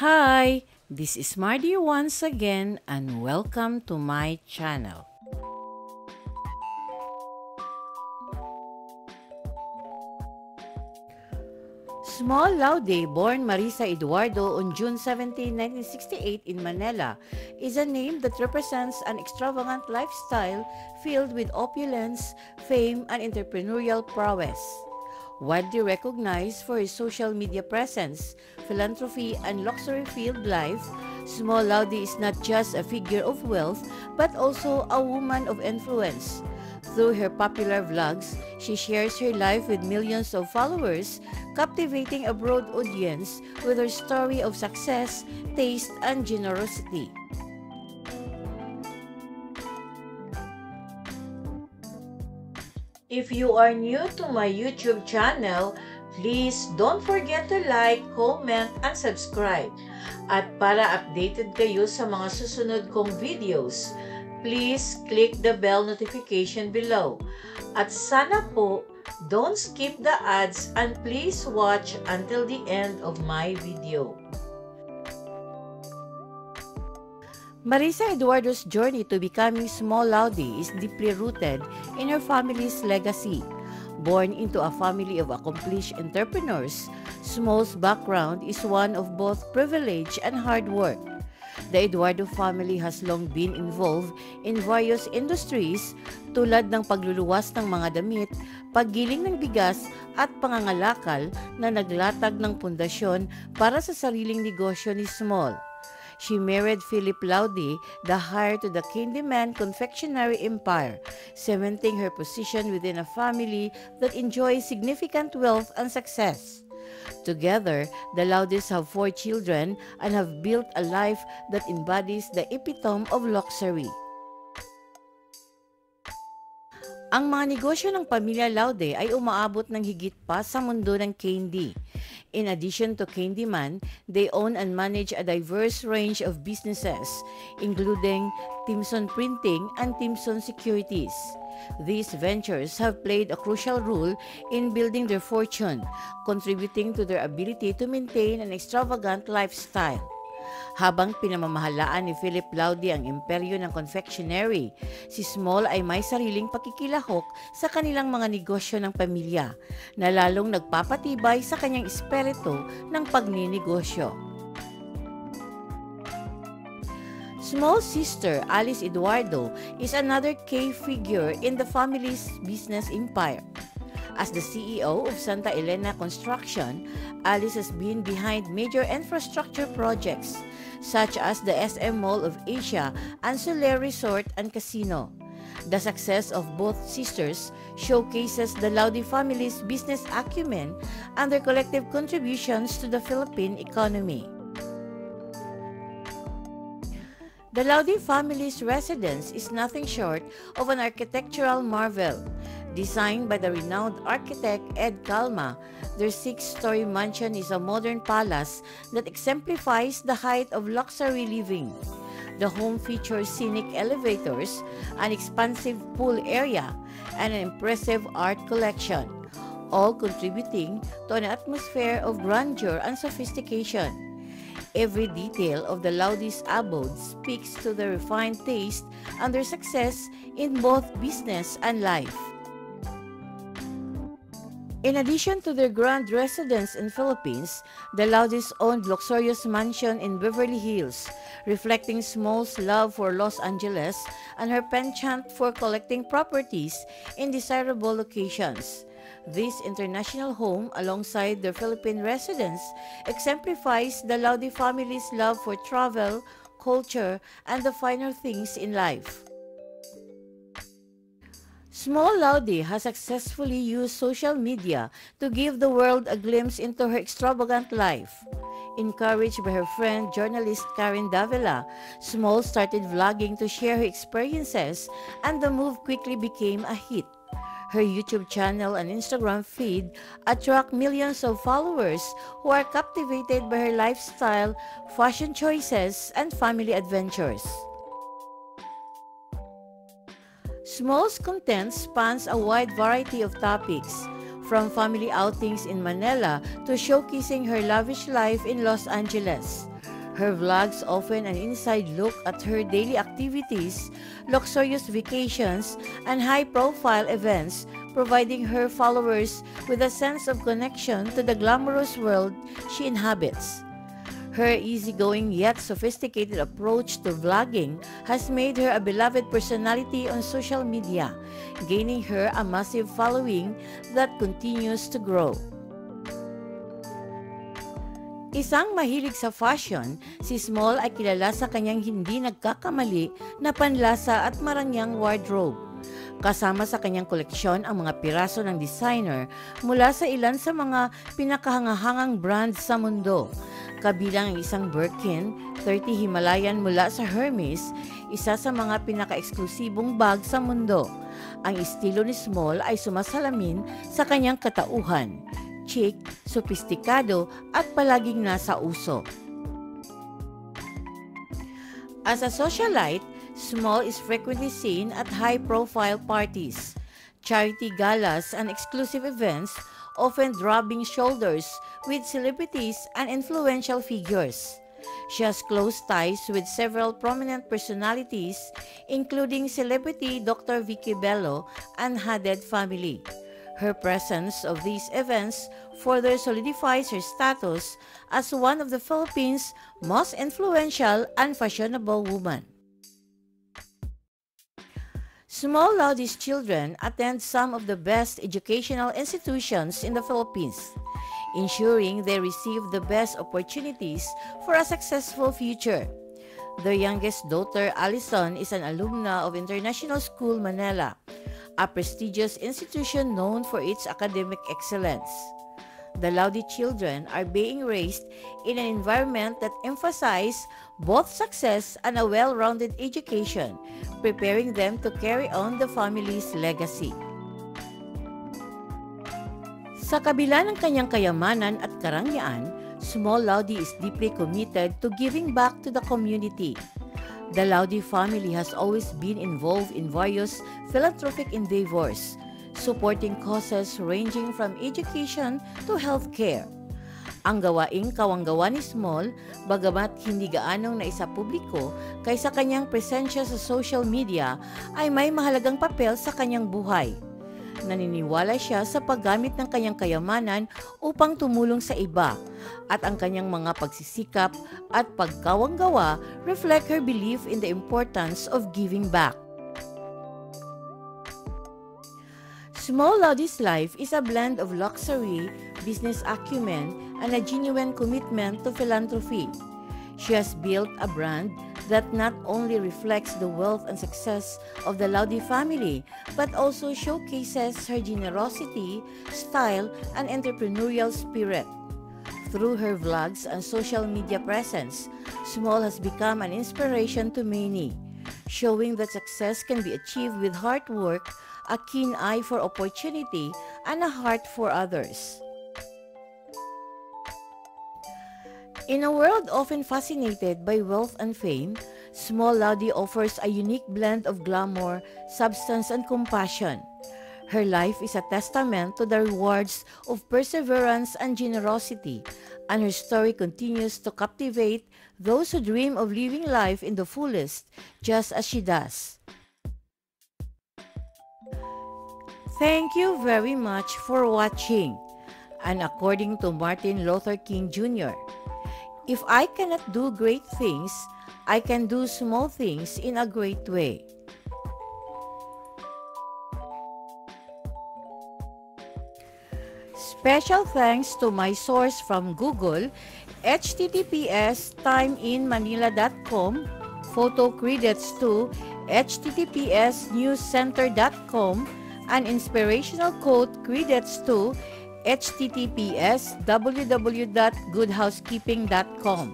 Hi, this is Mardy once again and welcome to my channel. Small Laude, born Marisa Eduardo on June 17, 1968 in Manila, is a name that represents an extravagant lifestyle filled with opulence, fame, and entrepreneurial prowess. Widely recognized for his social media presence, philanthropy, and luxury-filled life, Small Laude is not just a figure of wealth but also a woman of influence. Through her popular vlogs, she shares her life with millions of followers, captivating a broad audience with her story of success, taste, and generosity. If you are new to my YouTube channel, please don't forget to like, comment, and subscribe. At para updated kayo sa mga susunod kong videos, please click the bell notification below. At sana po, don't skip the ads and please watch until the end of my video. Marisa Eduardo's journey to becoming Small Laude is deeply rooted in her family's legacy. Born into a family of accomplished entrepreneurs, Small's background is one of both privilege and hard work. The Eduardo family has long been involved in various industries tulad ng pagluluwas ng mga damit, paggiling ng bigas at pangangalakal na naglatag ng pundasyon para sa sariling negosyo ni Small. She married Philip Laude, the heir to the Candyman confectionery empire, cementing her position within a family that enjoys significant wealth and success. Together, the Laudes have 4 children and have built a life that embodies the epitome of luxury. Ang mga negosyo ng pamilya Laude ay umaabot ng higit pa sa mundo ng candy. In addition to Candyman, they own and manage a diverse range of businesses, including Timson Printing and Timson Securities. These ventures have played a crucial role in building their fortune, contributing to their ability to maintain an extravagant lifestyle. Habang pinamamahalaan ni Philip Laude ang imperyo ng confectionery, si Small ay may sariling pakikilahok sa kanilang mga negosyo ng pamilya, na lalong nagpapatibay sa kanyang espiritu ng pagninegosyo. Small's sister, Alice Eduardo, is another key figure in the family's business empire. As the CEO of Santa Elena Construction, Alice has been behind major infrastructure projects such as the SM Mall of Asia and Soler Resort and Casino. The success of both sisters showcases the Laude family's business acumen and their collective contributions to the Philippine economy. The Laude family's residence is nothing short of an architectural marvel. Designed by the renowned architect Ed Calma, their 6-story mansion is a modern palace that exemplifies the height of luxury living. The home features scenic elevators, an expansive pool area, and an impressive art collection, all contributing to an atmosphere of grandeur and sophistication. Every detail of the Laude's abode speaks to their refined taste and their success in both business and life. In addition to their grand residence in Philippines, the Laudes owned luxurious mansion in Beverly Hills, reflecting Small's love for Los Angeles and her penchant for collecting properties in desirable locations. This international home, alongside their Philippine residence, exemplifies the Laude family's love for travel, culture, and the finer things in life. Small Laude has successfully used social media to give the world a glimpse into her extravagant life. Encouraged by her friend journalist Karen Davila, Small started vlogging to share her experiences, and the move quickly became a hit. Her YouTube channel and Instagram feed attract millions of followers who are captivated by her lifestyle, fashion choices, and family adventures. Small's content spans a wide variety of topics, from family outings in Manila to showcasing her lavish life in Los Angeles. Her vlogs offer an inside look at her daily activities, luxurious vacations, and high-profile events, providing her followers with a sense of connection to the glamorous world she inhabits. Her easygoing yet sophisticated approach to vlogging has made her a beloved personality on social media, gaining her a massive following that continues to grow. Isang mahilig sa fashion, si Small ay kilala sa kanyang hindi nagkakamali na panlasa at marangyang wardrobe. Kasama sa kanyang koleksyon ang mga piraso ng designer mula sa ilan sa mga pinakahangahangang brands sa mundo. Kabilang ang isang Birkin, 30 Himalayan mula sa Hermes, isa sa mga pinaka-eksklusibong bag sa mundo. Ang estilo ni Small ay sumasalamin sa kanyang katauhan, chic, sopistikado at palaging nasa uso. As a socialite, Small is frequently seen at high-profile parties, charity galas, and exclusive events, often rubbing shoulders with celebrities and influential figures. She has close ties with several prominent personalities, including celebrity Dr. Vicky Bello and Hadid family. Her presence of these events further solidifies her status as one of the Philippines' most influential and fashionable women. Small Laudi's children attend some of the best educational institutions in the Philippines, ensuring they receive the best opportunities for a successful future. Their youngest daughter, Allison, is an alumna of International School Manila, a prestigious institution known for its academic excellence. The Laudi children are being raised in an environment that emphasizes both success and a well-rounded education, preparing them to carry on the family's legacy. Sa kabila ng kanyang kayamanan at karangyaan, Small Laudi is deeply committed to giving back to the community. The Laudi family has always been involved in various philanthropic endeavors, supporting causes ranging from education to healthcare. Ang gawaing kawanggawa ni Small, bagamat hindi gaanong naisapubliko kaysa kanyang presensya sa social media, ay may mahalagang papel sa kanyang buhay. Naniniwala siya sa paggamit ng kanyang kayamanan upang tumulong sa iba, at ang kanyang mga pagsisikap at pagkawanggawa reflect her belief in the importance of giving back. Small Laudi's life is a blend of luxury, business acumen, and a genuine commitment to philanthropy. She has built a brand that not only reflects the wealth and success of the Laudi family, but also showcases her generosity, style, and entrepreneurial spirit. Through her vlogs and social media presence, Small has become an inspiration to many, showing that success can be achieved with hard work, a keen eye for opportunity, and a heart for others. In a world often fascinated by wealth and fame, Small Laudi offers a unique blend of glamour, substance, and compassion. Her life is a testament to the rewards of perseverance and generosity, and her story continues to captivate those who dream of living life in the fullest, just as she does. Thank you very much for watching. And according to Martin Luther King Jr., if I cannot do great things, I can do small things in a great way. Special thanks to my source from Google, https://timeinmanila.com, photo credits to https://newscenter.com, and inspirational quote credits to https://www.goodhousekeeping.com.